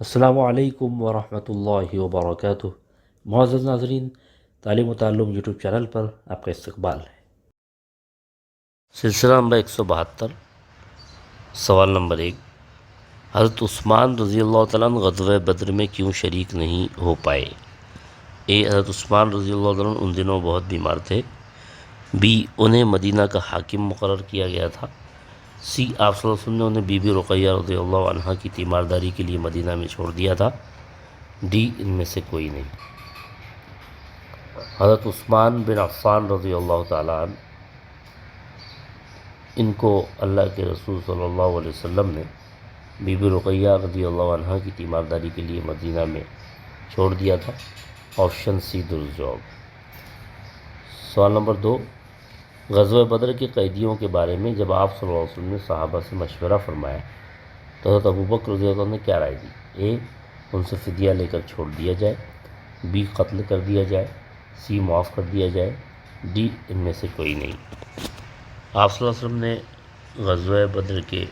السلام علیکم ورحمۃ اللہ وبرکاتہ۔ معزز ناظرین، تعلیم و تعلم یوٹیوب چینل پر آپ کا استقبال ہے۔ سلسلہ نمبر 172، سوال نمبر 1، حضرت عثمان رضی اللہ تعالیٰ عنہ غزوہ بدر میں کیوں شریک نہیں ہو پائے؟ اے، حضرت عثمان رضی اللہ تعالیٰ عنہ ان دنوں بہت بیمار تھے۔ بی، انہیں مدینہ کا حاکم مقرر کیا گیا تھا۔ سی، آپ صلی اللہ علیہ وسلم نے انہیں بی بی رقیہ رضی اللہ عنہا کی تیمارداری کے لیے مدینہ میں چھوڑ دیا تھا۔ ڈی، ان میں سے کوئی نہیں۔ حضرت عثمان بن عفان رضی اللہ تعالیٰ عنہ، ان کو اللہ کے رسول صلی اللہ علیہ وسلم نے بی بی رقیہ رضی اللہ عنہا کی تیمارداری کے لیے مدینہ میں چھوڑ دیا تھا۔ آپشن سی درست جواب۔ سوال نمبر 2، غزوہ بدر کے قیدیوں کے بارے میں جب آپ صلی اللہ علیہ وسلم نے صحابہ سے مشورہ فرمایا تو حضرت ابوبکر رضی اللہ عنہ نے کیا رائے دی؟ اے، ان سے فدیہ لے کر چھوڑ دیا جائے۔ بی، قتل کر دیا جائے۔ سی، معاف کر دیا جائے۔ ڈی، ان میں سے کوئی نہیں۔ آپ صلی اللہ علیہ وسلم نے غزوہ بدر کے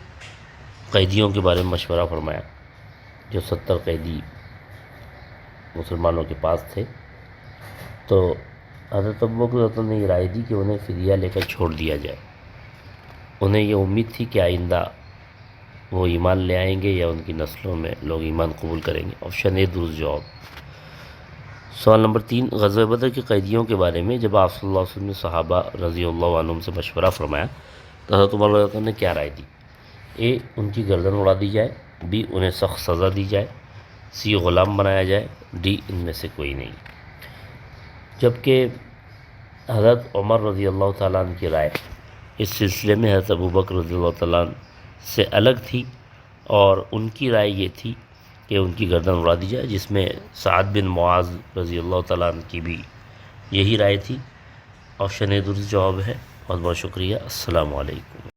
قیدیوں کے بارے میں مشورہ فرمایا، جو 70 قیدی مسلمانوں کے پاس تھے، تو حضرت ابوبکر رضی اللہ عنہ نے یہ رائے دی کہ انہیں فدیہ لے کر چھوڑ دیا جائے۔ انہیں یہ امید تھی کہ آئندہ وہ ایمان لے آئیں گے یا ان کی نسلوں میں لوگ ایمان قبول کریں گے۔ آپشن اے درست جواب۔ سوال نمبر 3، غزوہ بدر کے قیدیوں کے بارے میں جب آپ صلی اللہ علیہ وسلم نے صحابہ رضی اللہ عنہم سے مشورہ فرمایا تو حضرت عمر رضی اللہ عنہ نے کیا رائے دی؟ اے، ان کی گردن اڑا دی جائے۔ بی، انہیں سخت سزا دی جائے۔ سی، غلام بنایا جائے۔ ڈی، ان میں سے کوئی نہیں۔ جبکہ حضرت عمر رضی اللہ تعالیٰ عنہ کی رائے اس سلسلے میں حضرت ابوبکر رضی اللہ تعالیٰ عنہ سے الگ تھی، اور ان کی رائے یہ تھی کہ ان کی گردن اڑا دی جائے، جس میں سعد بن معاذ رضی اللہ تعالیٰ عنہ کی بھی یہی رائے تھی۔ آپشن اے درست جواب ہے۔ بہت بہت شکریہ۔ السلام علیکم۔